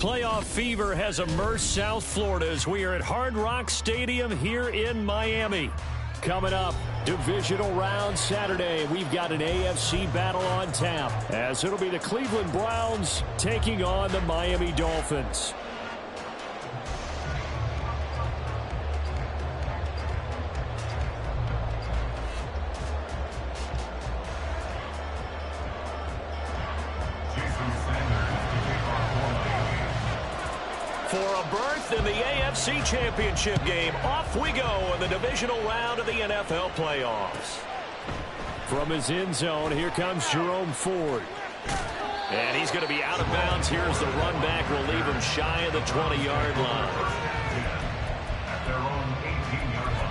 Playoff fever has immersed South Florida as we are at Hard Rock Stadium here in Miami. Coming up, divisional round Saturday. We've got an AFC battle on tap, as it'll be the Cleveland Browns taking on the Miami Dolphins. For a berth in the AFC Championship game, off we go in the divisional round of the NFL playoffs. From his end zone, here comes Jerome Ford. And he's going to be out of bounds. Here's the run back. Will leave him shy of the 20-yard line. At their own 18-yard line.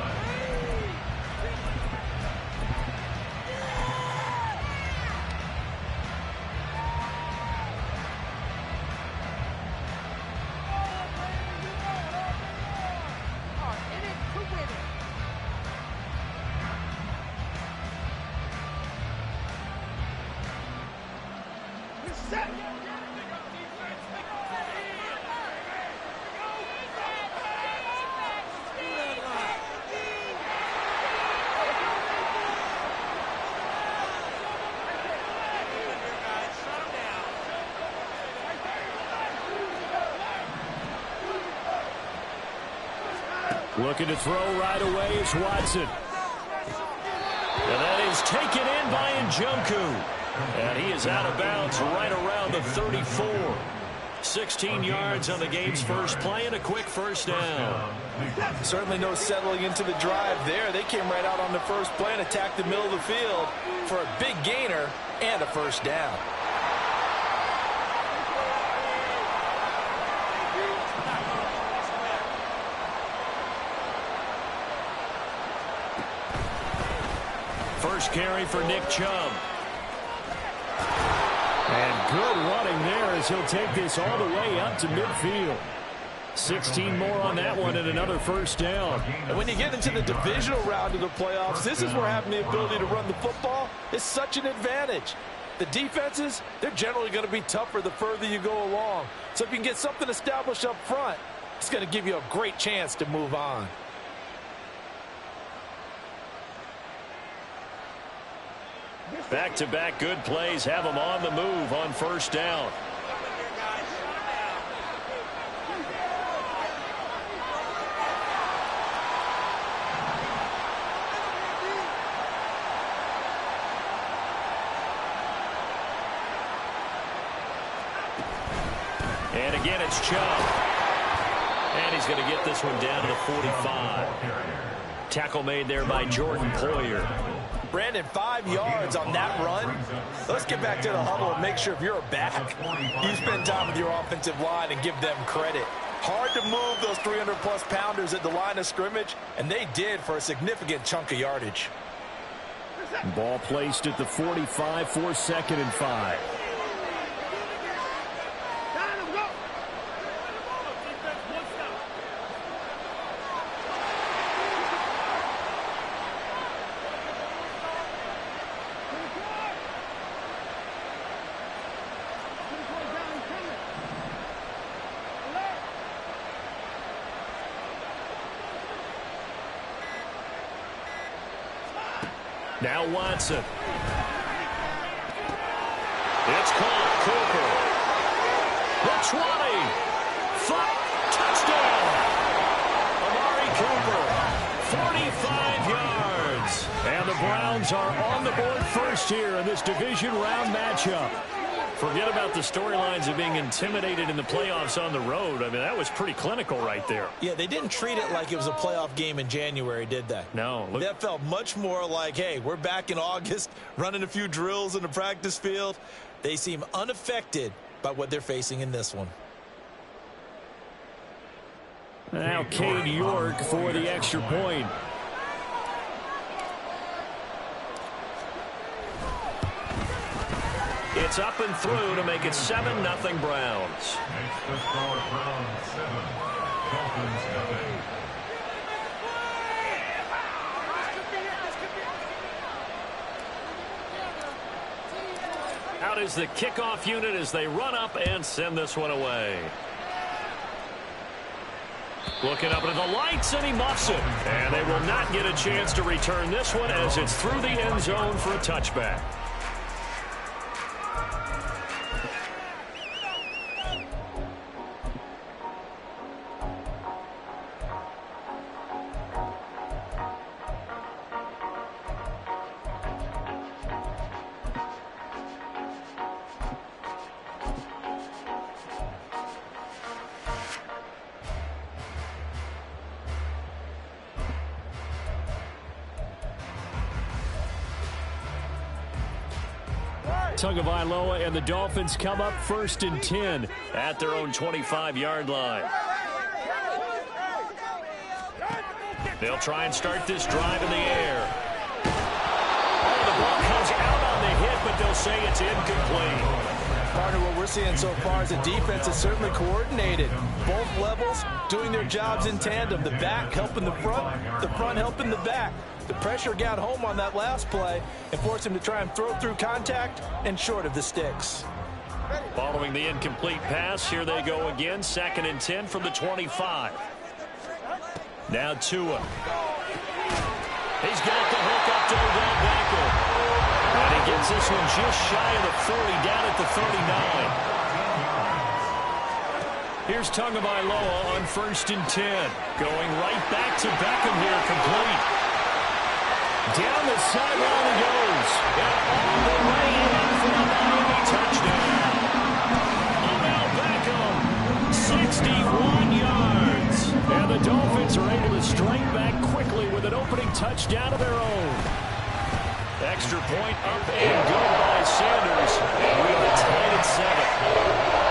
Looking to throw right away is Watson. And that is taken in by Njoku. And he is out of bounds right around the 34. 16 yards on the game's first play and a quick first down. Certainly no settling into the drive there. They came right out on the first play and attacked the middle of the field for a big gainer and a first down. First carry for Nick Chubb. And good running there as he'll take this all the way up to midfield. 16 more on that one and another first down. And when you get into the divisional round of the playoffs, this is where having the ability to run the football is such an advantage. The defenses, they're generally going to be tougher the further you go along. So if you can get something established up front, it's going to give you a great chance to move on. Back-to-back good plays have them on the move on first down. And again, it's Chubb. And he's going to get this one down to the 45. Tackle made there by Jordan Poyer. Brandon, 5 yards on that run. Let's get back to the huddle and make sure if you're a back, you spend time with your offensive line and give them credit. Hard to move those 300-plus pounders at the line of scrimmage, and they did for a significant chunk of yardage. Ball placed at the 45 for 2nd and 5. Now Watson. It's caught. Cooper. The 20. Foot. Touchdown. Amari Cooper. 45 yards. And the Browns are on the board first here in this division round matchup. Forget about the storylines of being intimidated in the playoffs on the road. I mean, that was pretty clinical right there. Yeah, they didn't treat it like it was a playoff game in January, did they? No. That felt much more like, hey, we're back in August, running a few drills in the practice field. They seem unaffected by what they're facing in this one. Now Cade York for the extra point. It's up and through to make it 7-0 Browns. Makes the score Browns 7, Dolphins nothing. Out is the kickoff unit as they run up and send this one away. Looking up into the lights, and he muffs it. And they will not get a chance to return this one as it's through the end zone for a touchback. Tagovailoa and the Dolphins come up 1st and 10 at their own 25-yard line. They'll try and start this drive in the air. Oh, the ball comes out on the hit, but they'll say it's incomplete. Partner, what we're seeing so far is the defense is certainly coordinated. Both levels doing their jobs in tandem. The back helping the front helping the back. The pressure got home on that last play and forced him to try and throw through contact and short of the sticks. Following the incomplete pass, here they go again. 2nd and 10 from the 25. Now Tua. He's got the hook up to Odell Beckham. And he gets this one just shy of the 40, down at the 39. Here's Tagovailoa on 1st and 10. Going right back to Beckham here, complete. Down the sideline he goes. And all the way in for a Miami touchdown. Odell Beckham, 61 yards. And the Dolphins are able to strike back quickly with an opening touchdown of their own. Extra point up and good by Sanders. And we are tied at 7.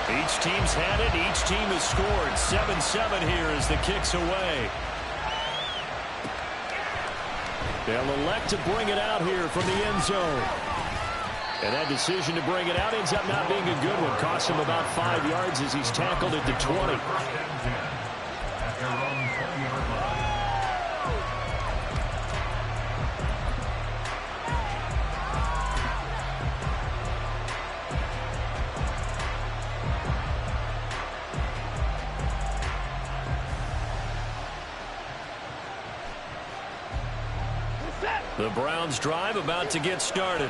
Each team's had it. Each team has scored. 7-7 here as the kick's away. They'll elect to bring it out here from the end zone. And that decision to bring it out ends up not being a good one. Costs him about 5 yards as he's tackled at the 20. The Browns drive about to get started.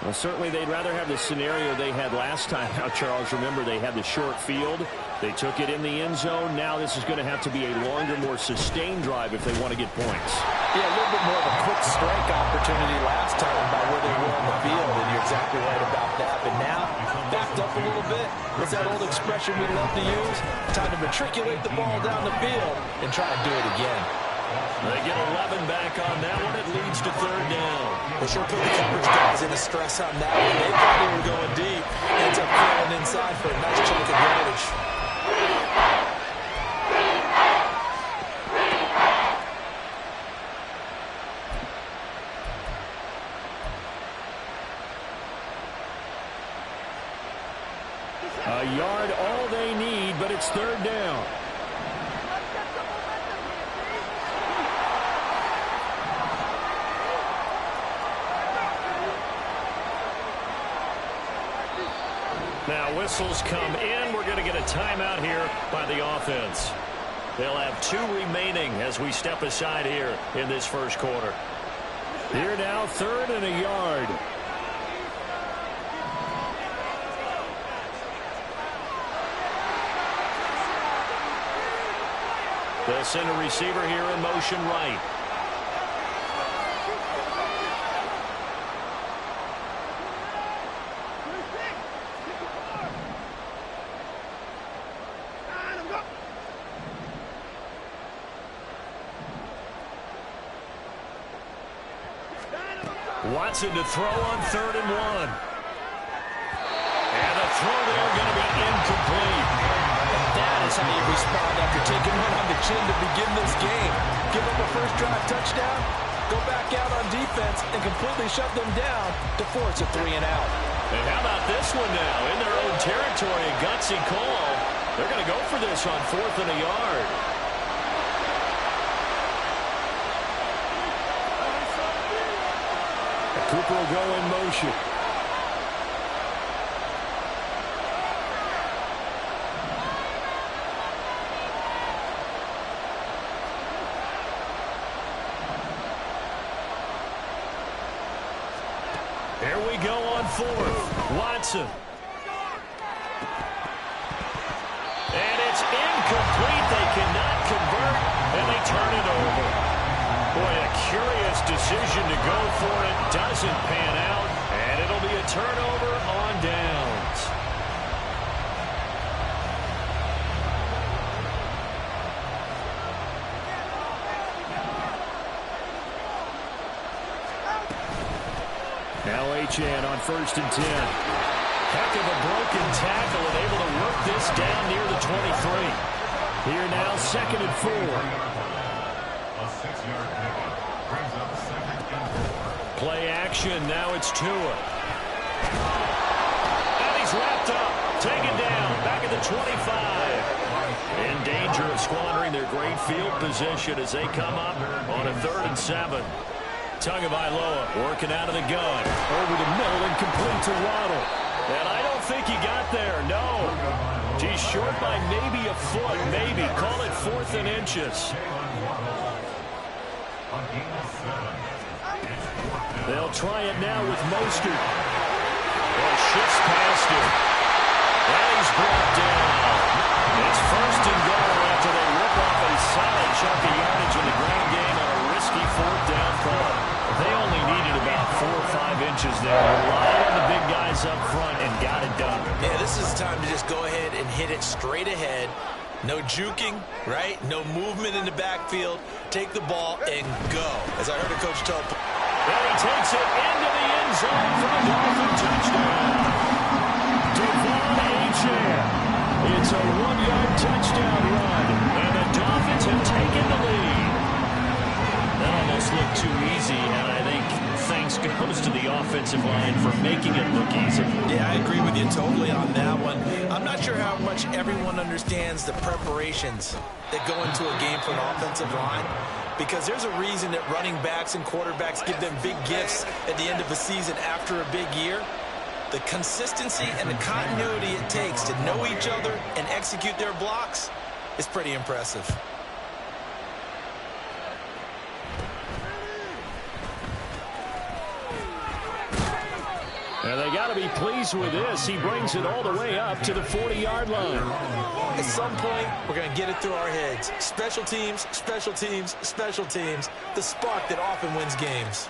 Well, certainly they'd rather have the scenario they had last time. Now, Charles, remember they had the short field. They took it in the end zone. Now this is going to have to be a longer, more sustained drive if they want to get points. Yeah, a little bit more of a quick strike opportunity last time by where they were on the field, and you're exactly right about that. But now, backed up a little bit. What's that old expression we love to use? Time to matriculate the ball down the field and try and do it again. They get 11 back on that one. It leads to 3rd down. They sure put the coverage guys into stress on that one. They thought they were going deep. Ends up falling inside for a nice chunk of yardage. A yard all they need, but it's 3rd down. Now whistles come in. We're going to get a timeout here by the offense. They'll have 2 remaining as we step aside here in this first quarter. Here now, 3rd and a yard. They'll send a receiver here in motion right. Watson to throw on 3rd and 1. And the throw there going to be incomplete. That is how you respond after taking one on the chin to begin this game. Give up a first drive touchdown, go back out on defense, and completely shut them down to force a 3 and out. And how about this one now? In their own territory, a gutsy call. They're going to go for this on 4th and a yard. Cooper will go in motion. Here we go on fourth. Watson. And it's incomplete. They cannot convert, and they turn it over. Boy, a curious decision to go for it. Doesn't pan out, and it'll be a turnover on downs. Now HN on 1st and 10. Heck of a broken tackle and able to work this down near the 23. Here now, 2nd and 4. A 6-yard pickup brings up 2nd and 4. Play action, now it's Tua. And he's wrapped up, taken down, back at the 25. In danger of squandering their great field position as they come up on a 3rd and 7. Tagovailoa working out of the gun. Over the middle and complete to Waddle. And I don't think he got there, no. He's short by maybe a foot, maybe. Call it 4th and inches. They'll try it now with Mostert. Well, shifts past him. And he's brought down. It's 1st and goal after they rip off a solid chunk of yardage in the ground game on a risky 4th down call. They only needed about 4 or 5 inches there. Relied on the big guys up front and got it done. Yeah, this is the time to just go ahead and hit it straight ahead. No juking, right? No movement in the backfield. Take the ball and go. As I heard a coach tell. And he takes it into the end zone for a Dolphin touchdown. Divisional RML. It's a 1-yard touchdown run. And the Dolphins have taken the lead. That almost looked too easy, and I think thanks goes to the offensive line for making it look easy. Yeah, I agree with you totally on that one. I'm not sure how much everyone understands the preparations that go into a game for an offensive line, because there's a reason that running backs and quarterbacks give them big gifts at the end of a season after a big year. The consistency and the continuity it takes to know each other and execute their blocks is pretty impressive. And they got to be pleased with this. He brings it all the way up to the 40-yard line. At some point, we're going to get it through our heads. Special teams, special teams, special teams. The spark that often wins games.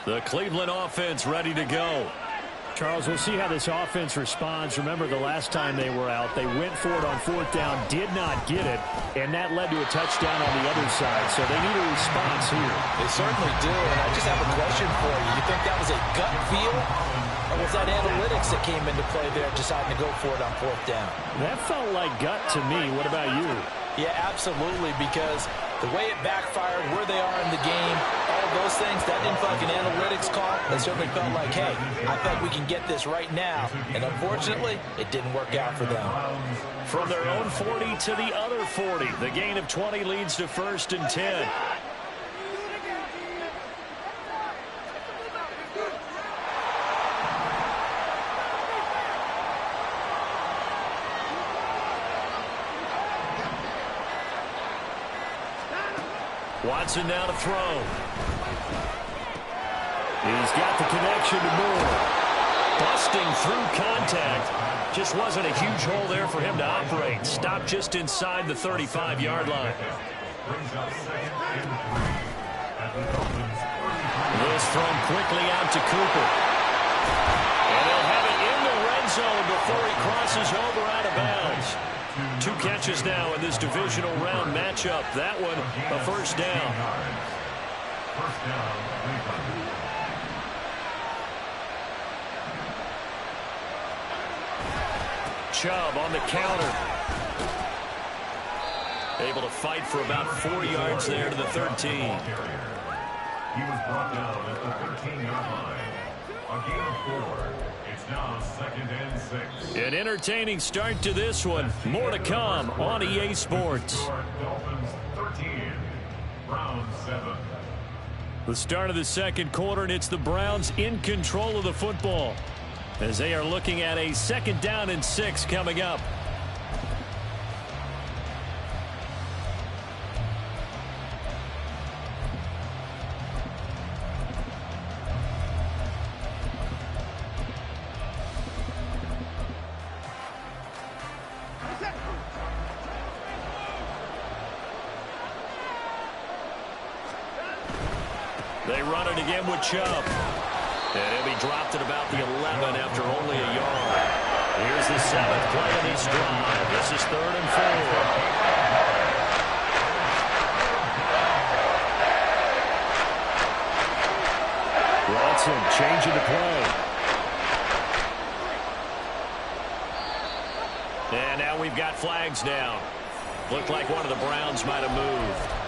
The Cleveland offense ready to go. Charles, we'll see how this offense responds. Remember the last time they were out, they went for it on 4th down, did not get it, and that led to a touchdown on the other side. So they need a response here. They certainly do, and I just have a question for you. You think that was a gut feel, or was that analytics that came into play there deciding to go for it on 4th down? That felt like gut to me. What about you? Yeah, absolutely, because the way it backfired, where they are in the game, all of those things, that didn't feel like an analytics call. That certainly felt like, hey, I think we can get this right now. And unfortunately, it didn't work out for them. From their own 40 to the other 40, the gain of 20 leads to 1st and 10. Watson now to throw. He's got the connection to Moore. Busting through contact. Just wasn't a huge hole there for him to operate. Stopped just inside the 35-yard line. This thrown quickly out to Cooper. And he'll have it in the red zone before he crosses over out of bounds. 2 catches now in this divisional round matchup. That one, a 1st down. Chubb on the counter. Able to fight for about 4 yards there to the 13. He was brought down at the 13-yard line. A gain of 4. It's now 2nd and 6. An entertaining start to this one. More to come on EA Sports. Dolphins 13, Browns 7. The start of the 2nd quarter, and it's the Browns in control of the football as they are looking at a 2nd down and 6 coming up. They run it again with Chubb. And he'll be dropped at about the 11 after only a yard. Here's the 7th play of this drive. This is 3rd and 4. Watson changing the play. And now we've got flags down. Looked like one of the Browns might have moved.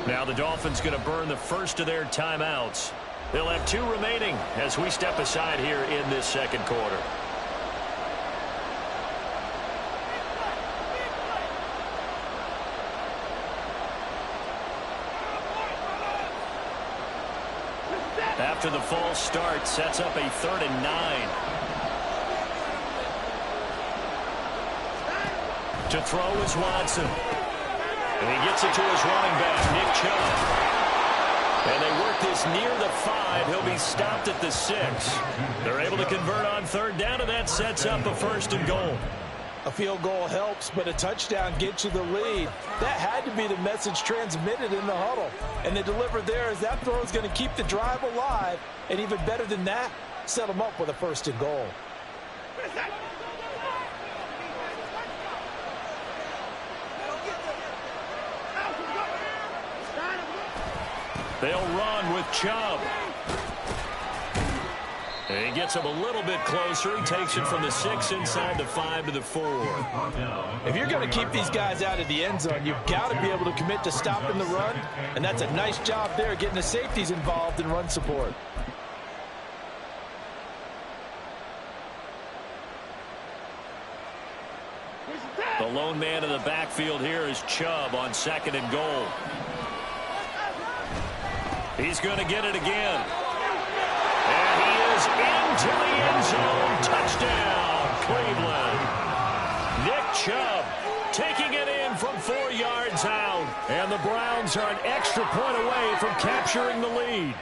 Now the Dolphins going to burn the first of their timeouts. They'll have 2 remaining as we step aside here in this second quarter. After the false start, sets up a 3rd and 9. To throw is Watson. And he gets it to his running back, Nick Chubb. And they work this near the 5. He'll be stopped at the 6. They're able to convert on 3rd down, and that sets up a 1st and goal. A field goal helps, but a touchdown gets you the lead. That had to be the message transmitted in the huddle. And they delivered there as that throw is going to keep the drive alive. And even better than that, set them up with a 1st and goal. They'll run with Chubb. And he gets him a little bit closer. He takes it from the 6 inside the 5 to the 4. If you're going to keep these guys out of the end zone, you've got to be able to commit to stopping the run. And that's a nice job there, getting the safeties involved in run support. The lone man in the backfield here is Chubb on 2nd and goal. He's going to get it again. And he is into the end zone. Touchdown, Cleveland. Nick Chubb taking it in from 4 yards out. And the Browns are an extra point away from capturing the lead.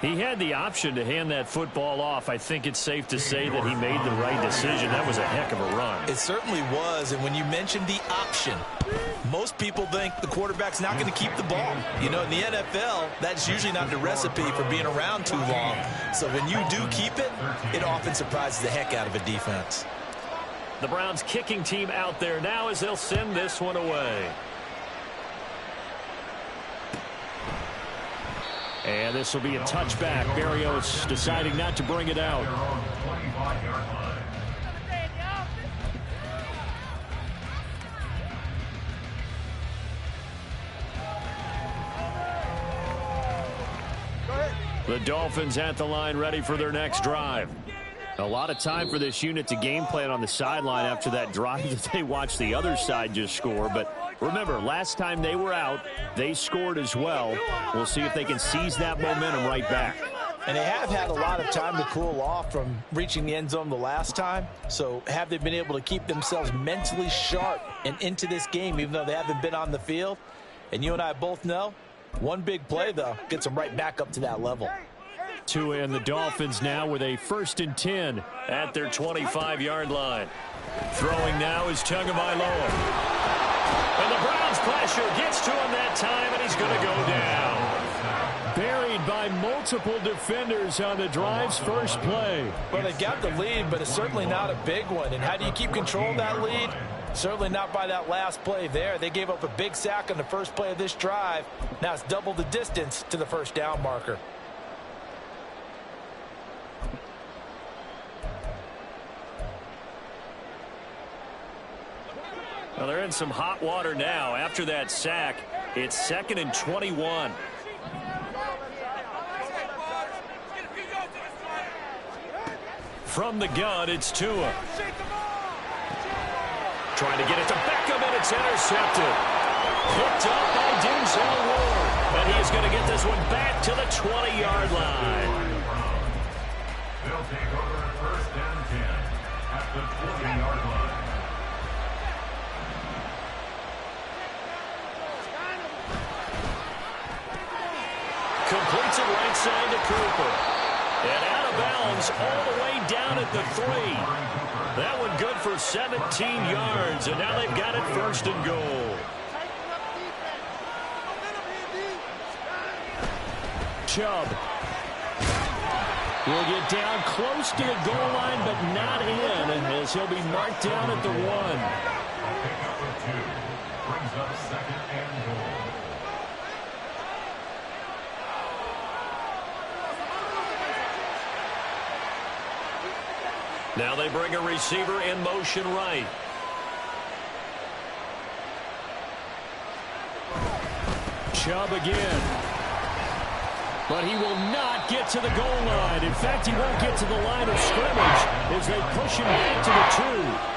He had the option to hand that football off. I think it's safe to say that he made the right decision. That was a heck of a run. It certainly was. And when you mentioned the option, most people think the quarterback's not going to keep the ball. You know, in the NFL, that's usually not the recipe for being around too long. So when you do keep it, it often surprises the heck out of a defense. The Browns kicking team out there now as they'll send this one away. And this will be a touchback. Berrios deciding not to bring it out. The Dolphins at the line, ready for their next drive. A lot of time for this unit to game plan on the sideline after that drive that they watched the other side just score. But remember, last time they were out, they scored as well. We'll see if they can seize that momentum right back. And they have had a lot of time to cool off from reaching the end zone the last time. So have they been able to keep themselves mentally sharp and into this game, even though they haven't been on the field? And you and I both know, one big play, though, gets them right back up to that level. Tua and the Dolphins now with a 1st and 10 at their 25-yard line. Throwing now is Tagovailoa. And the Browns pressure gets to him that time, and he's going to go down. Buried by multiple defenders on the drive's first play. Well, they got the lead, but it's certainly not a big one. And how do you keep control of that lead? Certainly not by that last play there. They gave up a big sack on the first play of this drive. Now it's double the distance to the 1st down marker. Well, they're in some hot water now. After that sack, it's 2nd and 21. From the gun, it's Tua. Trying to get it to Beckham, and it's intercepted. Picked up by Denzel Ward. And he is going to get this one back to the 20-yard line. They'll take over at 1st and 10 at the 40-yard line. Completes it right side to Cooper. And out of bounds all the way down at the 3. That one good for 17 yards, and now they've got it first and goal. Chubb will get down close to the goal line, but not in, as he'll be marked down at the 1. Pickup of 2 brings up second and goal. Now they bring a receiver in motion right. Chubb again. But he will not get to the goal line. In fact, he won't get to the line of scrimmage as they push him back to the 2.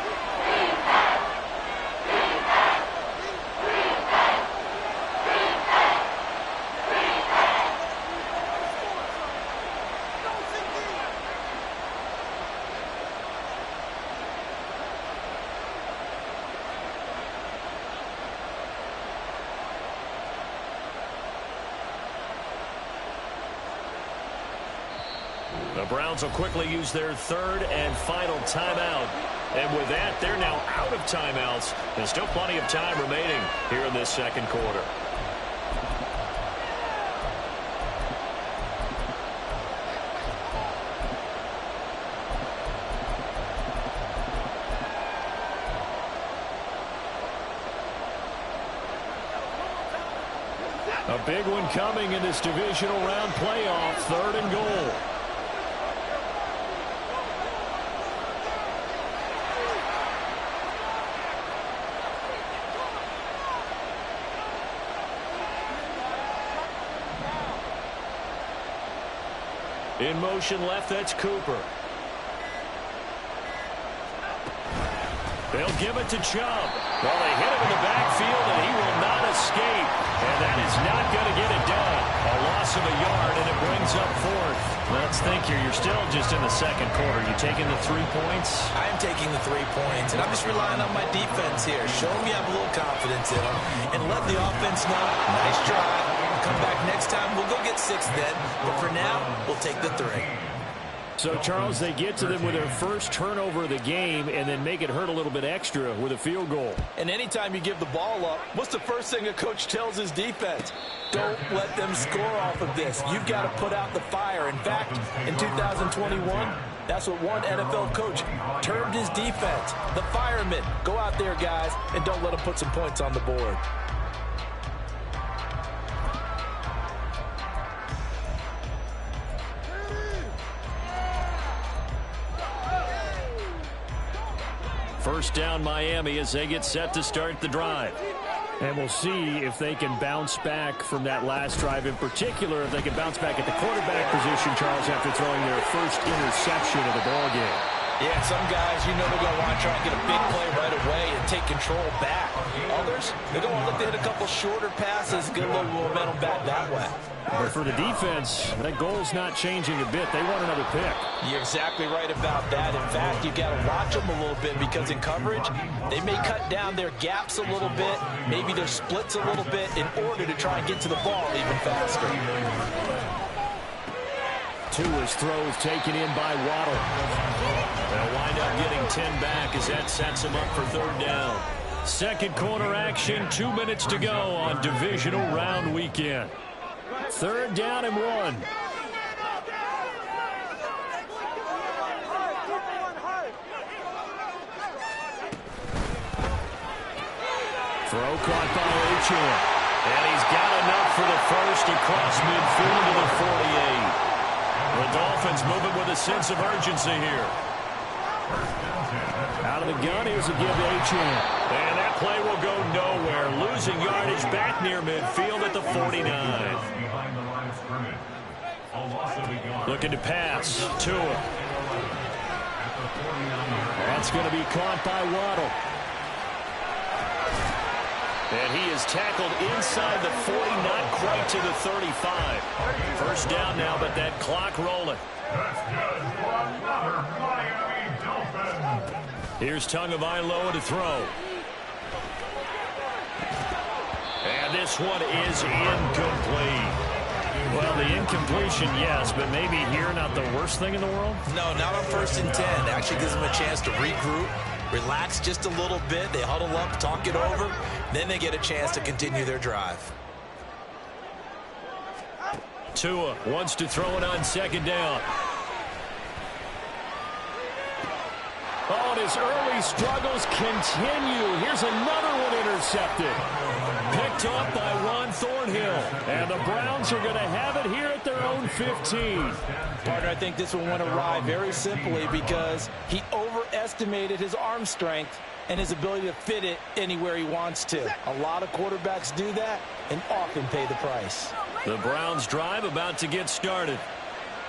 The Browns will quickly use their third and final timeout. And with that, they're now out of timeouts. There's still plenty of time remaining here in this second quarter. A big one coming in this divisional round playoff, third and goal. In motion left, that's Cooper. They'll give it to Chubb. Well, they hit him in the backfield, and he will not escape. And that is not going to get it done. A loss of a yard, and it brings up fourth. Let's think here. You're still just in the second quarter. You taking the 3 points? I am taking the 3 points, and I'm just relying on my defense here. Show me I have a little confidence in them, and let the offense know, nice try. Come back next time, we'll go get 6 then. But for now, we'll take the 3. So, Charles, they get to them with their first turnover of the game and then make it hurt a little bit extra with a field goal. And anytime you give the ball up, what's the first thing a coach tells his defense? Don't let them score off of this. You've got to put out the fire. In fact, in 2021, that's what one NFL coach termed his defense. The firemen. Go out there, guys, and don't let them put some points on the board. First down, Miami, as they get set to start the drive. And we'll see if they can bounce back from that last drive. In particular, if they can bounce back at the quarterback position, Charles, after throwing their first interception of the ball game. Yeah, some guys, you know, they're going to want to try and get a big play right away and take control back. Others, they're going to want to look to hit a couple shorter passes, get a little momentum back that way. But for the defense, that goal's not changing a bit. They want another pick. You're exactly right about that. In fact, you've got to watch them a little bit because in coverage, they may cut down their gaps a little bit, maybe their splits a little bit in order to try and get to the ball even faster. Tua's throw is taken in by Waddle. They'll wind up getting 10 back as that sets them up for third down. Second quarter action, 2 minutes to go on divisional round weekend. Third down and 1. Throw caught by Achane. And he's got enough for the first across midfield to the 48. The Dolphins moving with a sense of urgency here. Out of the gun, here's a give to Achane. And that play will go nowhere. Losing yardage back near midfield at the 49. Looking to pass. Tua. That's going to be caught by Waddle. And he is tackled inside the 40, not quite to the 35. First down now, but that clock rolling. That's good for another Miami Dolphin. Here's Tagovailoa to throw. And this one is incomplete. Well, the incompletion, yes, but maybe here not the worst thing in the world? No, not on 1st and 10. It actually gives them a chance to regroup, relax just a little bit. They huddle up, talk it over. Then they get a chance to continue their drive. Tua wants to throw it on 2nd down. Oh, and his early struggles continue. Here's another one intercepted. Picked up by Ron Thornhill. And the Browns are going to have it here at their own 15. Partner, I think this one went awry very simply because he overestimated his arm strength and his ability to fit it anywhere he wants to. A lot of quarterbacks do that and often pay the price. The Browns drive about to get started.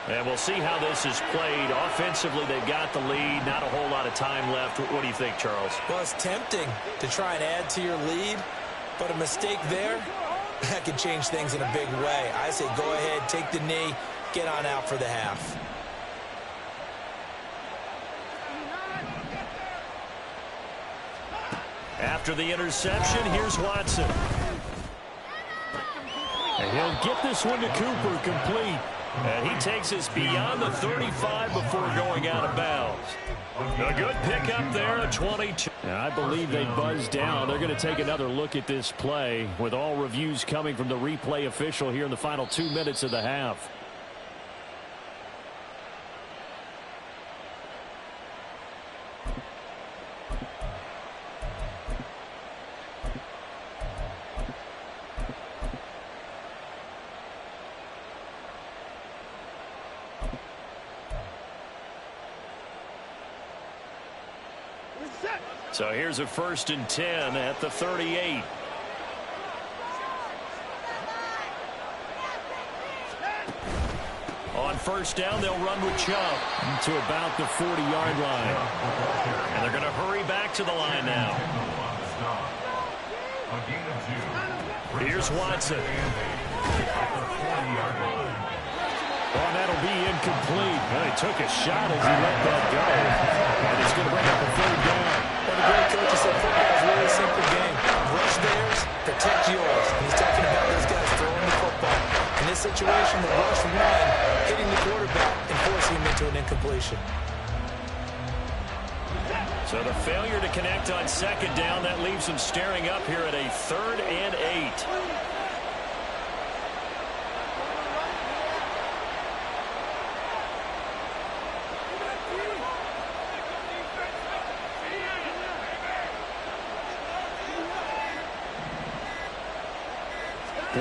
And we'll see how this is played. Offensively, they've got the lead. Not a whole lot of time left. What do you think, Charles? Well, it's tempting to try and add to your lead, but a mistake there, that can change things in a big way. I say go ahead, take the knee, get on out for the half. After the interception, here's Watson. And he'll get this one to Cooper complete. And he takes us beyond the 35 before going out of bounds. A good pickup there, a 22. And I believe they buzzed down. They're going to take another look at this play with all reviews coming from the replay official here in the final 2 minutes of the half. So here's a 1st and 10 at the 38. On 1st down, they'll run with Chubb to about the 40-yard line. And they're going to hurry back to the line now. Here's Watson. Oh, that'll be incomplete. Well, he took a shot as he let that go. And he's going to bring up a 3rd down. Well, the great coach said football is really a simple game. Rush theirs, protect yours. And he's talking about those guys throwing the football. In this situation, the rush one, hitting the quarterback and forcing him into an incompletion. So the failure to connect on 2nd down, that leaves them staring up here at a 3rd and 8.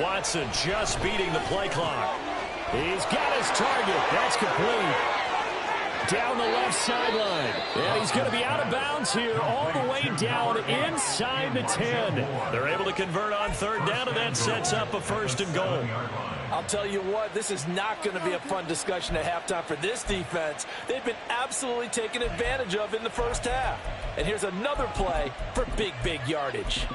Watson just beating the play clock. He's got his target. That's complete. Down the left sideline. And he's going to be out of bounds here all the way down inside the 10. They're able to convert on 3rd down, and that sets up a 1st and goal. I'll tell you what, this is not going to be a fun discussion at halftime for this defense. They've been absolutely taken advantage of in the first half. And here's another play for big, big yardage.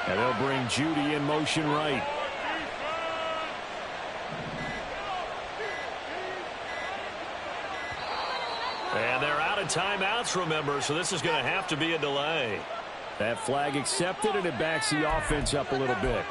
And they'll bring Judy in motion right. And they're out of timeouts, remember, so this is going to have to be a delay. That flag accepted, and it backs the offense up a little bit.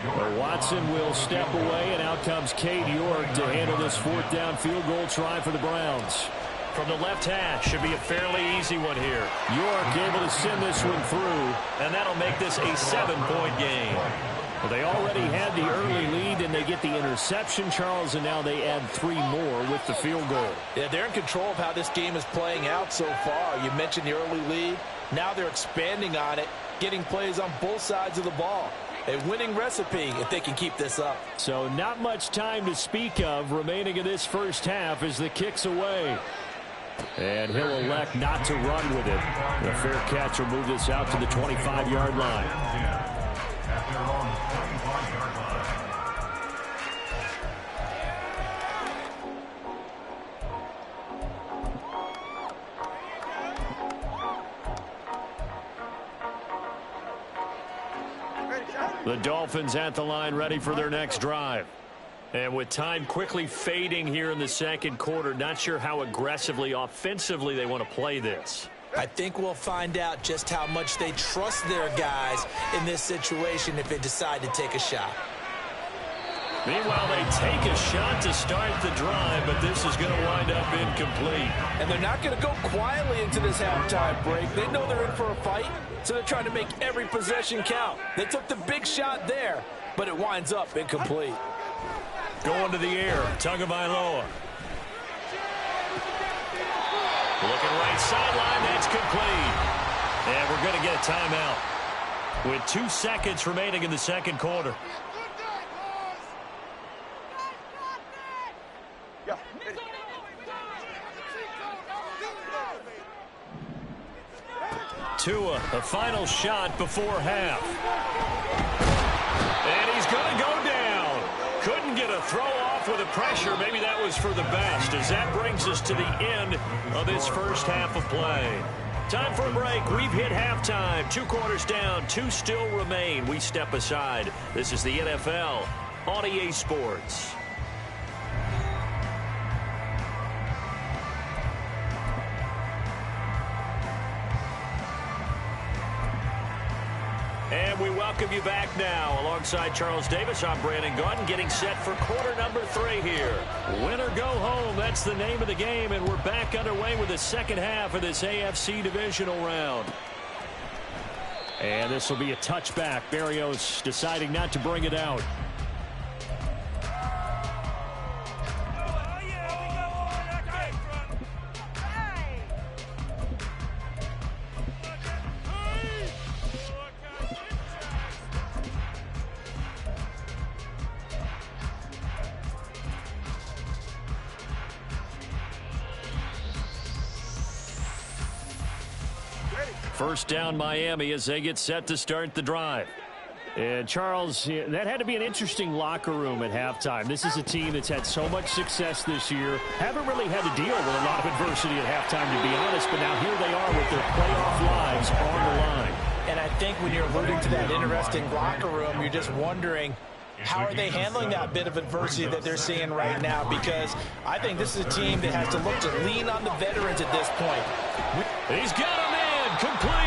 Well, Watson will step away, and out comes Cade York to handle this 4th down field goal try for the Browns. From the left hash, should be a fairly easy one here. York able to send this one through. And that'll make this a 7-point game. Well, they already had the early lead, and they get the interception, Charles, and now they add 3 more with the field goal. Yeah, they're in control of how this game is playing out so far. You mentioned the early lead. Now they're expanding on it, getting plays on both sides of the ball. A winning recipe if they can keep this up. So not much time to speak of remaining in this first half as the kick's away. And he'll elect not to run with it. The fair catch will move this out to the 25-yard line. The Dolphins at the line, ready for their next drive. And with time quickly fading here in the second quarter, not sure how aggressively, offensively they want to play this. I think we'll find out just how much they trust their guys in this situation if they decide to take a shot. Meanwhile, they take a shot to start the drive, but this is going to wind up incomplete. And they're not going to go quietly into this halftime break. They know they're in for a fight, so they're trying to make every possession count. They took the big shot there, but it winds up incomplete. Going to the air, Tagovailoa. Looking right sideline, that's complete. And we're going to get a timeout with 2 seconds remaining in the second quarter. Tua, a final shot before half. And he's going to go down. Couldn't get a throw off with the pressure. Maybe that was for the best, as that brings us to the end of this first half of play. Time for a break. We've hit halftime. 2 quarters down. 2 still remain. We step aside. This is the NFL on EA Sports. And we welcome you back now. Alongside Charles Davis, I'm Brandon Gaudin, getting set for quarter number 3 here. Win or go home, that's the name of the game, and we're back underway with the second half of this AFC divisional round. And this will be a touchback. Berrios deciding not to bring it out. First down, Miami, as they get set to start the drive. And, Charles, that had to be an interesting locker room at halftime. This is a team that's had so much success this year. Haven't really had to deal with a lot of adversity at halftime, to be honest. But now here they are with their playoff lives on the line. And I think when you're alluding to that interesting locker room, you're just wondering, how are they handling that bit of adversity that they're seeing right now? Because I think this is a team that has to look to lean on the veterans at this point. He's got a man complete.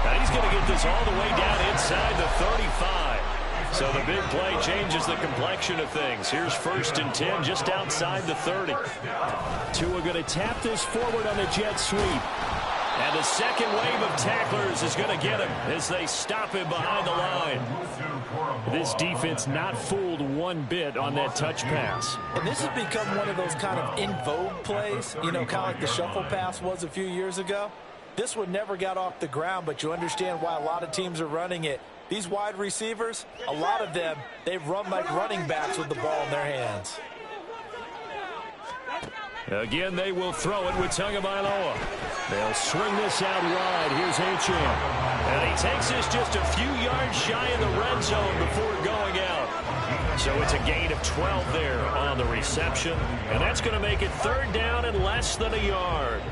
And he's going to get this all the way down inside the 35. So the big play changes the complexion of things. Here's 1st and 10 just outside the 30. Tua going to tap this forward on the jet sweep. And the second wave of tacklers is going to get him as they stop him behind the line. This defense not fooled one bit on that touch pass. And this has become one of those kind of in vogue plays, you know, kind of like the shuffle pass was a few years ago. This one never got off the ground, but you understand why a lot of teams are running it. These wide receivers, a lot of them, they run like running backs with the ball in their hands. Again, they will throw it with Tagovailoa. They'll swing this out wide. Here's Achane. And he takes this just a few yards shy of the red zone before going out. So it's a gain of 12 there on the reception. And that's going to make it 3rd down and less than a yard.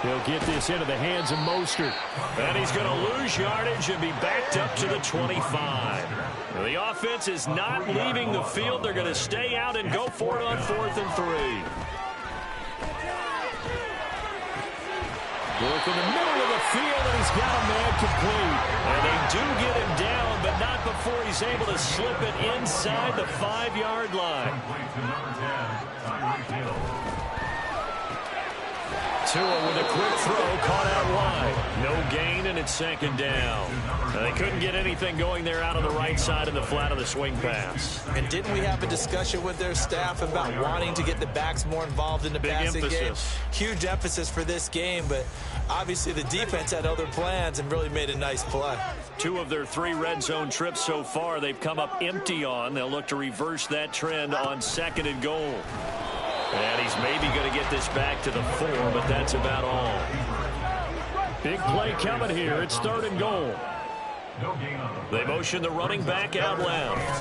He'll get this into the hands of Mostert. And he's going to lose yardage and be backed up to the 25. The offense is not leaving the field. They're going to stay out and go for it on 4th and 3. Work in the middle of the field, and he's got a man complete. And they do get him down, but not before he's able to slip it inside the 5-yard line. Tua with a quick throw, caught out wide. No gain, and it's 2nd down. They couldn't get anything going there out on the right side of the flat of the swing pass. And didn't we have a discussion with their staff about wanting to get the backs more involved in the passing game? Huge emphasis for this game, but obviously the defense had other plans and really made a nice play. 2 of their 3 red zone trips so far they've come up empty on. They'll look to reverse that trend on 2nd and goal. And he's maybe going to get this back to the 4, but that's about all. Big play coming here. It's 3rd and goal. They motion the running back out left.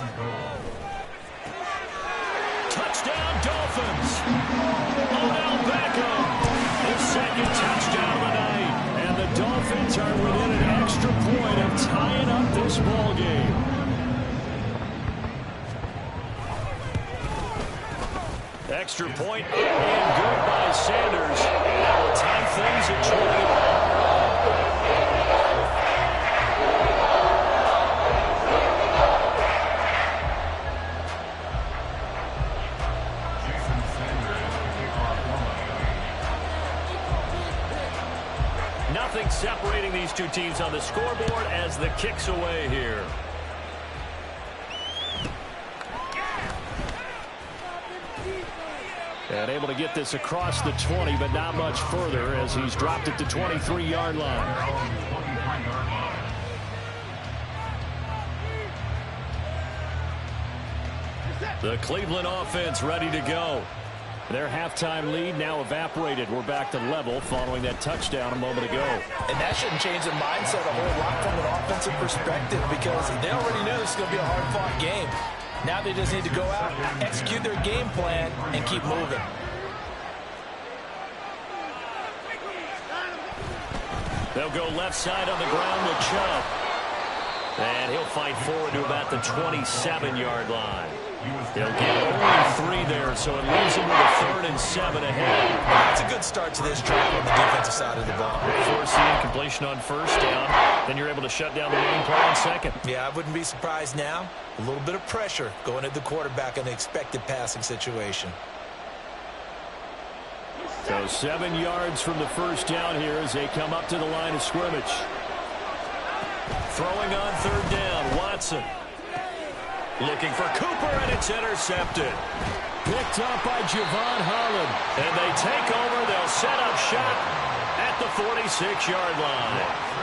Touchdown, Dolphins. Odell Beckham. His 2nd tying up this ball game. Extra point and good by Sanders. That will tie things at 20. Nothing separating these two teams on the scoreboard as the kick's away here. And able to get this across the 20, but not much further as he's dropped it to 23-yard line. The Cleveland offense ready to go. Their halftime lead now evaporated. We're back to level following that touchdown a moment ago. And that shouldn't change the mindset a whole lot from an offensive perspective because they already know this is going to be a hard-fought game. Now they just need to go out, execute their game plan, and keep moving. They'll go left side on the ground with Chubb. And he'll fight forward to about the 27-yard line. He'll get only 3 there, so it leaves him with a 3rd and 7 ahead. That's a good start to this drive on the defensive side of the ball. Force the incompletion on first down. Then you're able to shut down the running play on second. Yeah, I wouldn't be surprised now. A little bit of pressure going at the quarterback in the expected passing situation. So 7 yards from the first down here as they come up to the line of scrimmage. Throwing on 3rd down, Watson. Looking for Cooper, and it's intercepted. Picked up by Javon Holland. And they take over. They'll set up shop at the 46-yard line.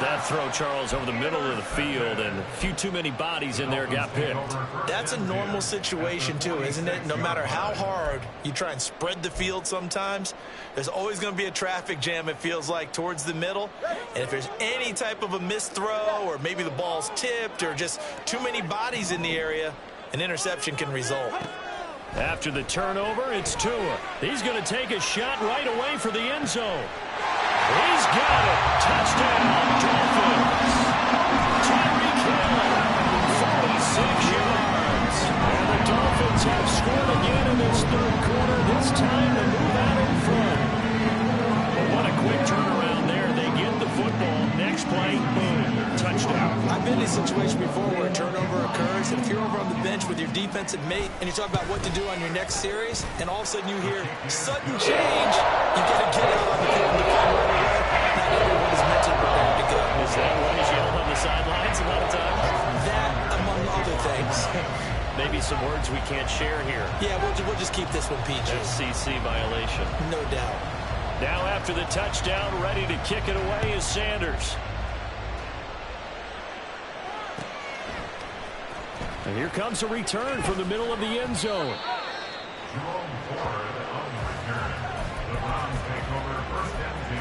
That throw, Charles, over the middle of the field, and a few too many bodies in there got picked. That's a normal situation, too, isn't it? No matter how hard you try and spread the field sometimes, there's always going to be a traffic jam, it feels like, towards the middle. And if there's any type of a missed throw or maybe the ball's tipped or just too many bodies in the area, an interception can result. After the turnover, it's Tua. He's going to take a shot right away for the end zone. He's got it. Touchdown, Dolphins. Tyreek Hill, 46 yards. And the Dolphins have scored again in this 3rd quarter. This time to move out in front. But what a quick turnaround there. They get the football. Next play, boom, touchdown. I've been in a situation before where a turnover occurs, and if you're over on the bench with your defensive mate and you talk about what to do on your next series, and all of a sudden you hear sudden change, you got to get out on the field and defend right away. Not everyone is mentally prepared to go. Is that what he's yelled on the sidelines a lot of times? That, among other things. Maybe some words we can't share here. Yeah, we'll just keep this one PG. FCC violation. No doubt. Now after the touchdown, ready to kick it away is Sanders. And here comes a return from the middle of the end zone. Jerome Ford on the return. The Browns take over 1st and 10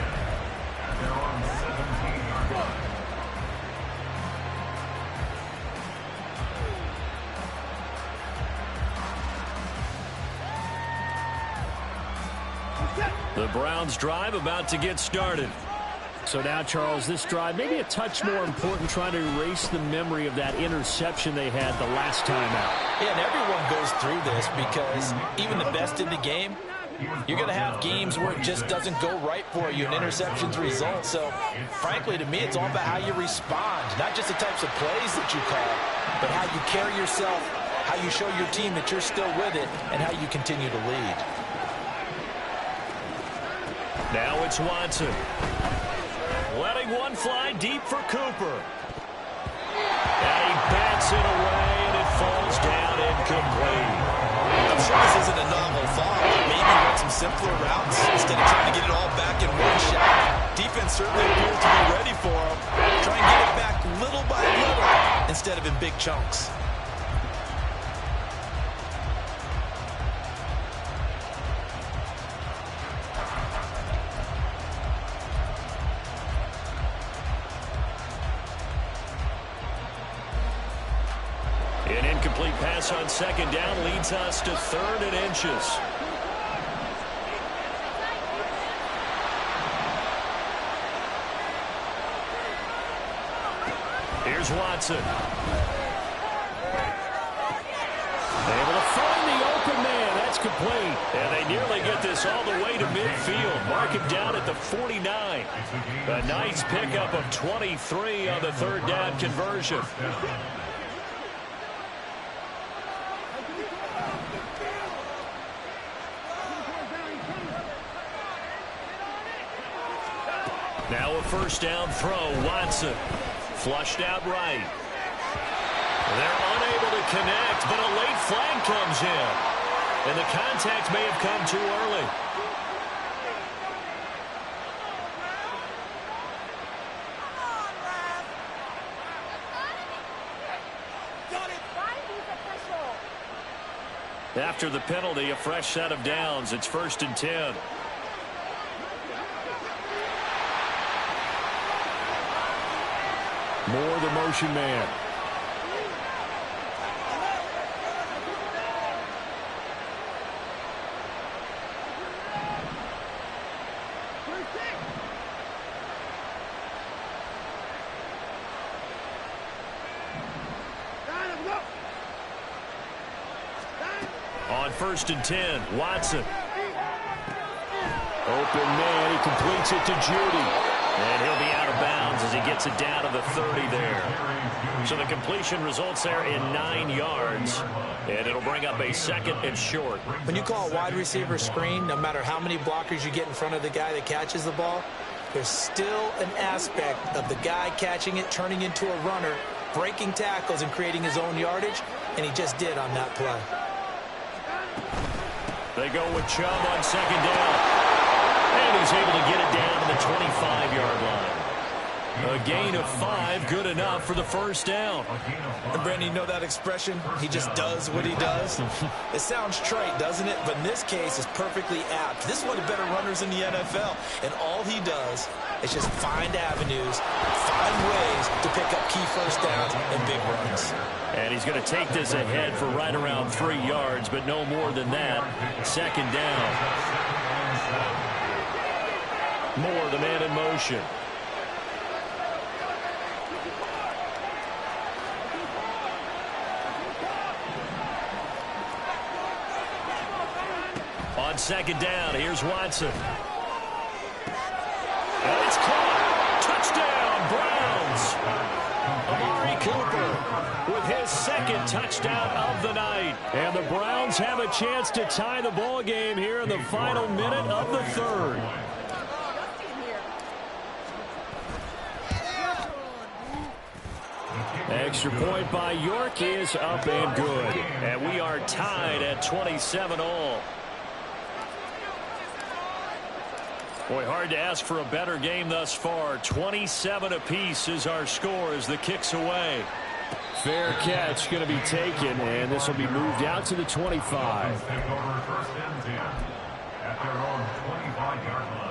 at their own 17-yard line. The Browns drive about to get started. So now, Charles, this drive maybe a touch more important, trying to erase the memory of that interception they had the last time out. Yeah, and everyone goes through this because even the best in the game, you're going to have games where it just doesn't go right for you, and interceptions result. So, frankly, to me, it's all about how you respond, not just the types of plays that you call, but how you carry yourself, how you show your team that you're still with it, and how you continue to lead. Now it's Watson. Letting one fly deep for Cooper. And he bats it away, and it falls down incomplete. I'm sure this isn't a novel thought, but maybe run some simpler routes instead of trying to get it all back in one shot. Defense certainly appears to be ready for him. Try and get it back little by little instead of in big chunks. An incomplete pass on 2nd down leads us to 3rd and inches. here's Watson. Able to find the open man. That's complete. And they nearly get this all the way to midfield. Mark him down at the 49. A nice pickup of 23 on the third down conversion. Now a first down throw. Watson flushed out right. They're unable to connect, but a late flag comes in. And the contact may have come too early. After the penalty, a fresh set of downs. It's 1st and 10. Moore, the motion man. On 1st and 10, Watson. Open man, he completes it to Judy. And he'll be out of bounds as he gets it down to the 30 there. So the completion results there in 9 yards. And it'll bring up a 2nd and short. When you call a wide receiver screen, no matter how many blockers you get in front of the guy that catches the ball, there's still an aspect of the guy catching it, turning into a runner, breaking tackles and creating his own yardage, and he just did on that play. They go with Chubb on 2nd down. And he's able to get it down to the 25-yard line. A gain of 5, good enough for the first down. And Brandon, you know that expression? He just does what he does. It sounds trite, doesn't it? But in this case, it's perfectly apt. This is one of the better runners in the NFL. And all he does is just find avenues, find ways to pick up key first downs and big runs. And he's going to take this ahead for right around 3 yards, but no more than that. 2nd down. Moore, the man in motion. On 2nd down, here's Watson. And it's caught. Touchdown, Browns. Amari Cooper with his 2nd touchdown of the night. And the Browns have a chance to tie the ball game here in the final minute of the 3rd. Extra point by York is up and good. And we are tied at 27-all. Boy, hard to ask for a better game thus far. 27 apiece is our score as the kick's away. Fair catch going to be taken, and this will be moved out to the 25. Take over 1st and 10 at their own 25-yard line.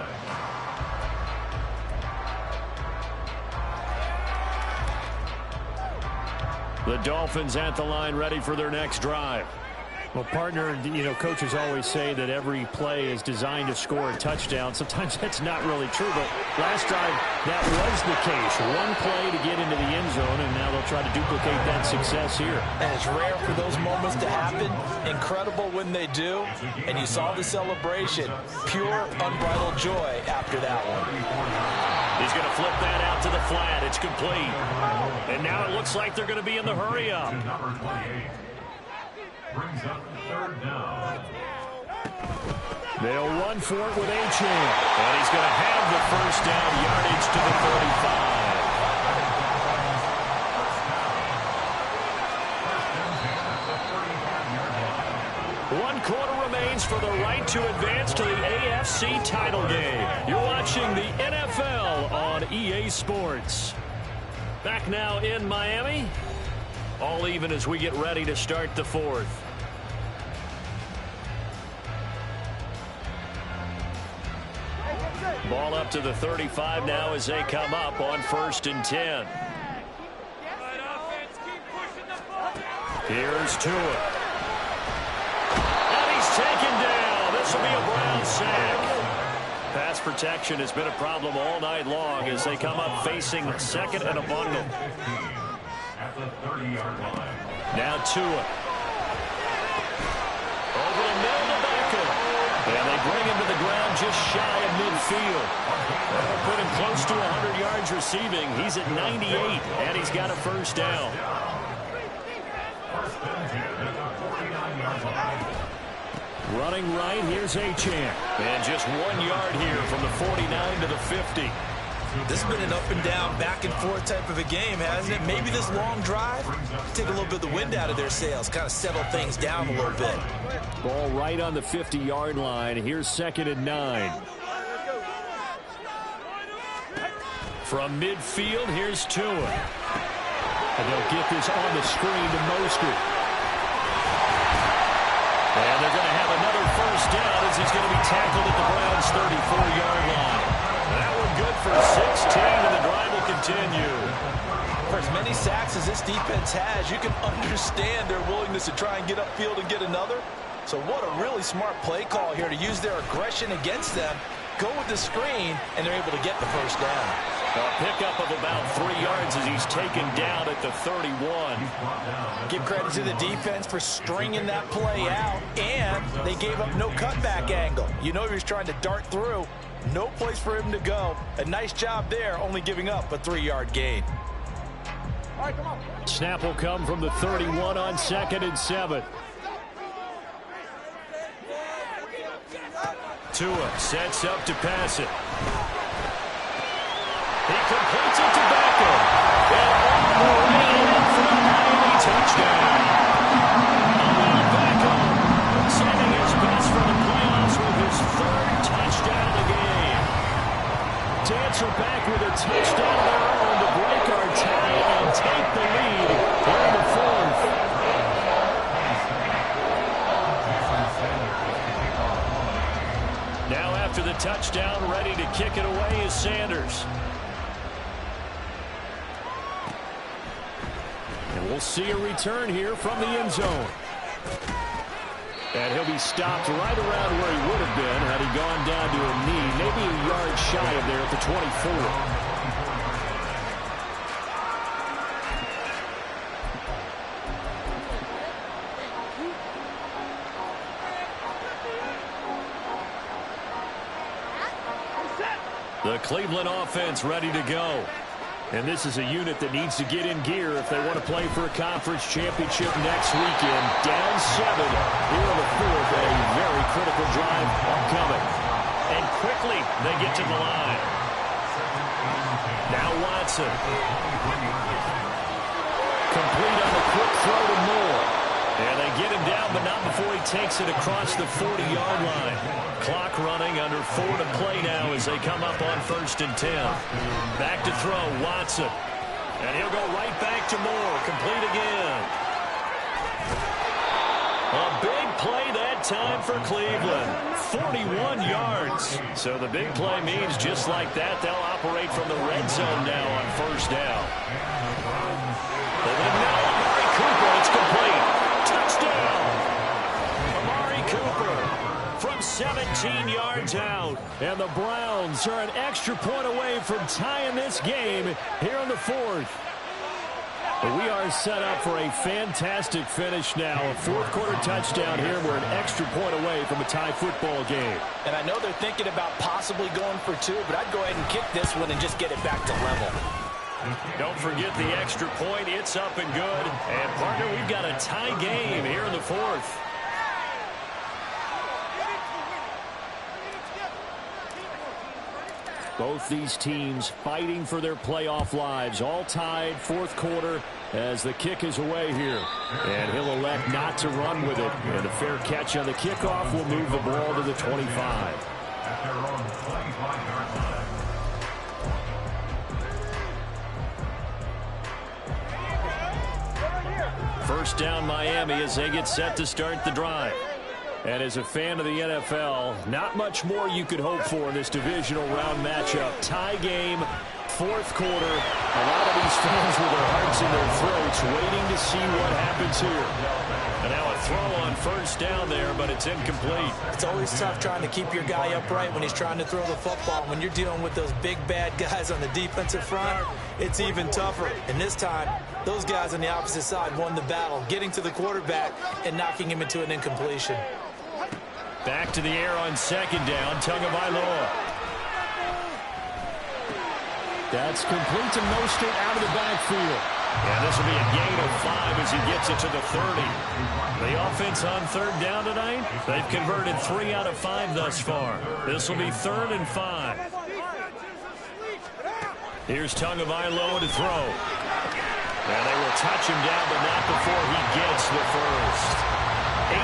The Dolphins at the line ready for their next drive. Well, partner, you know, coaches always say that every play is designed to score a touchdown. Sometimes that's not really true, but last drive, that was the case. One play to get into the end zone, and now they'll try to duplicate that success here. And it's rare for those moments to happen. Incredible when they do. And you saw the celebration. Pure, unbridled joy after that one. He's going to flip that out to the flat. It's complete. And now it looks like they're going to be in the hurry up. Number 28 brings up 3rd down. They'll run for it with Achane. And he's going to have the first down yardage to the 35. 1 quarter remains for the right to advance to the AFC title game. You're watching the NFL on EA Sports. Back now in Miami. All even as we get ready to start the 4th. Ball up to the 35 now as they come up on 1st and 10. Here's Tua. And he's taken down. This will be a Brown sack. Pass protection has been a problem all night long as they come up facing 2nd and a bundle. at the 30-yard line. Now Tua. Over the middle to Beckham. And they bring him to the ground just shy of midfield. That'll put him close to 100 yards receiving. He's at 98, and he's got a first down. First and 10 at the 49-yard line. Running right, here's Achane. And just 1 yard here from the 49 to the 50. This has been an up and down, back and forth type of a game, hasn't it? Maybe this long drive, take a little bit of the wind out of their sails, kind of settle things down a little bit. Ball right on the 50-yard line. Here's 2nd and 9. From midfield, here's Tua. And they'll get this on the screen to Mostert. And they're going to have another first down as he's going to be tackled at the Browns' 34-yard line. That one good for 16, and the drive will continue. For as many sacks as this defense has, you can understand their willingness to try and get upfield and get another. So what a really smart play call here to use their aggression against them, go with the screen, and they're able to get the first down. A pickup of about 3 yards as he's taken down at the 31. Give credit to the defense for stringing that play out, and they gave up no cutback angle. You know he was trying to dart through. No place for him to go. A nice job there, only giving up a 3-yard gain. All right, come on. Snap will come from the 31 on 2nd and 7. Tua sets up to pass it. He completes it to Beckham. And Moran for the Miami touchdown. Beckham sending his best for the playoffs with his 3rd touchdown of the game. To answer back with a touchdown of their own to break our tie and take the lead here in the 4th. Now after the touchdown, ready to kick it away is Sanders. And we'll see a return here from the end zone. And he'll be stopped right around where he would have been had he gone down to a knee, maybe a yard shy of there at the 24. The Cleveland offense ready to go. And this is a unit that needs to get in gear if they want to play for a conference championship next weekend. Down 7 here in the 4th, and a very critical drive upcoming. And quickly they get to the line. Now Watson. Complete on the quick throw to Moore. And they get him down, but not before he takes it across the 40-yard line. Clock running, under 4 to play now as they come up on 1st and 10. Back to throw, Watson. And he'll go right back to Moore. Complete again. A big play that time for Cleveland. 41 yards. So the big play means just like that, they'll operate from the red zone now on 1st down. And now Amari Cooper, it's complete. Touchdown! Amari Cooper from 17 yards out. And the Browns are an extra point away from tying this game here in the 4th. But we are set up for a fantastic finish now. A 4th quarter touchdown here. We're an extra point away from a tie football game. And I know they're thinking about possibly going for 2, but I'd go ahead and kick this one and just get it back to level. Don't forget the extra point. It's up and good. And, partner, we've got a tie game here in the 4th. Both these teams fighting for their playoff lives. All tied, 4th quarter as the kick is away here. And he'll elect not to run with it. And a fair catch on the kickoff will move the ball to the 25. At their own 25-yard line. First down Miami as they get set to start the drive. And as a fan of the NFL, not much more you could hope for in this divisional round matchup. Tie game, 4th quarter. A lot of these fans with their hearts in their throats waiting to see what happens here. And now a a throw on first down there, but it's incomplete. It's always tough trying to keep your guy upright when he's trying to throw the football. When you're dealing with those big, bad guys on the defensive front, it's even tougher. And this time, those guys on the opposite side won the battle, getting to the quarterback and knocking him into an incompletion. Back to the air on second down, Tagovailoa. That's complete to Mostert out of the backfield. And this will be a gain of 5 as he gets it to the 30. The offense on third down tonight, they've converted 3 out of 5 thus far. This will be 3rd and 5. Here's Tagovailoa to throw. And they will touch him down, but not before he gets the first. 18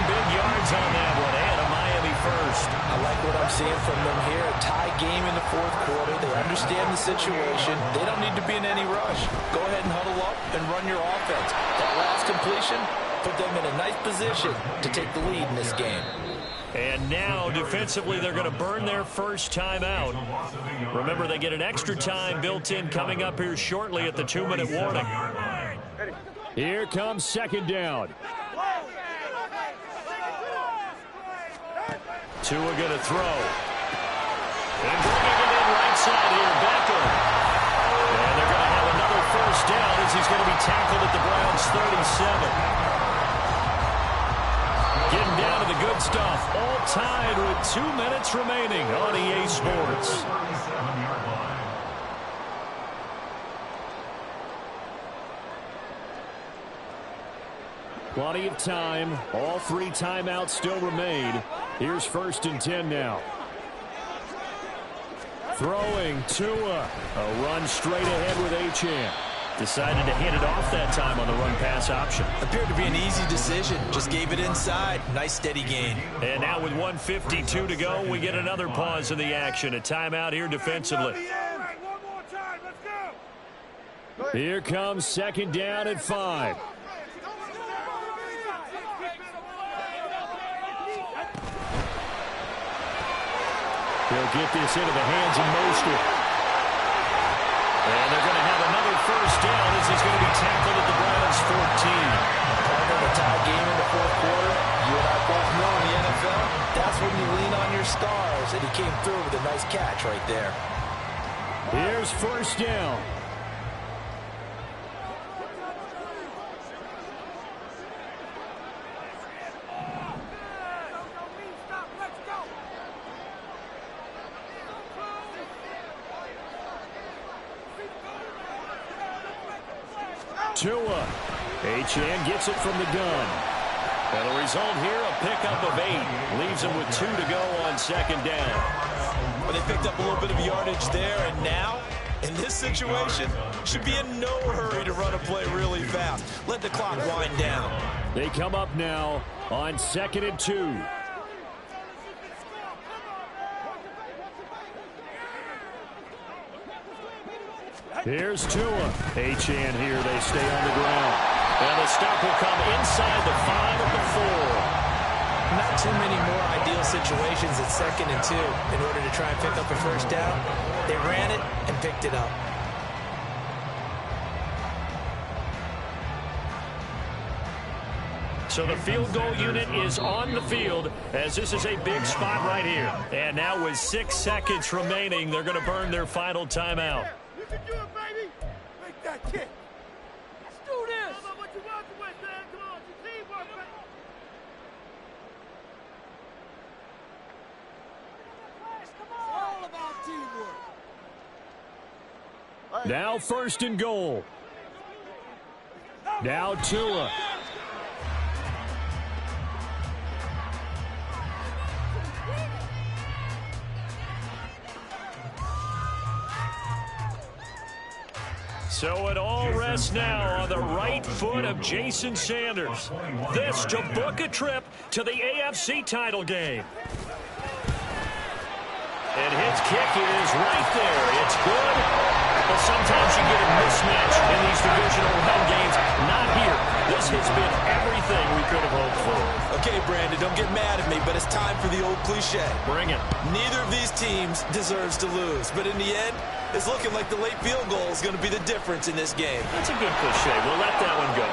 big yards on that one, and a Miami first. I like what I'm seeing from them here. A tie game in the fourth quarter. They understand the situation. They don't need to be in any rush. Go ahead and huddle up and run your offense. That last completion put them in a nice position to take the lead in this game. And now, defensively, they're going to burn their first timeout. Remember, they get an extra time built in coming up here shortly at the 2-minute warning. Here comes second down. Tua going to throw. And bringing it in right side here, Beckham. And they're going to have another first down as he's going to be tackled at the Browns' 37. Getting down to the good stuff. All tied with 2 minutes remaining on EA Sports. Plenty of time. All 3 timeouts still remain. Here's 1st and 10 now. Throwing Tua. A run straight ahead with Achane. Decided to hand it off that time on the run-pass option. Appeared to be an easy decision. Just gave it inside. Nice steady gain. And now with 1:52 to go, we get another pause in the action. A timeout here defensively. Here comes second down at 5. He'll get this into the hands of Mostert. And they're going to have another first down as he's going to be tackled at the Browns' 14. Part of a tie game in the fourth quarter. You and I both know in the NFL, that's when you lean on your stars. And he came through with a nice catch right there. Here's first down. Tua. Achane gets it from the gun. And the result here, a pickup of 8. Leaves him with 2 to go on second down. Well, they picked up a little bit of yardage there, and now, in this situation, should be in no hurry to run a play really fast. Let the clock wind down. They come up now on 2nd and 2. Here's Tua. Achane here. They stay on the ground. And the stop will come inside the 5 of the 4. Not too many more ideal situations at 2nd and 2 in order to try and pick up a first down. They ran it and picked it up. So the field goal unit is on the field as this is a big spot right here. And now with 6 seconds remaining, they're going to burn their final timeout. You can do it, baby. Make that kick. Let's do this. Come on, what you working with, man? Come on, it's teamwork, man. It's all about teamwork. Now 1st and goal. Now Tua. So it all rests now on the right foot of Jason Sanders. This to book a trip to the AFC title game. And his kick is right there. It's good. But sometimes you get a mismatch in these divisional round games. Not here. This has been everything we could have hoped for. Okay, Brandon, don't get mad at me, but it's time for the old cliche. Bring it. Neither of these teams deserves to lose. But in the end, it's looking like the late field goal is going to be the difference in this game. That's a good cliche. We'll let that one go.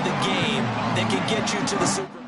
the game that can get you to the Super Bowl.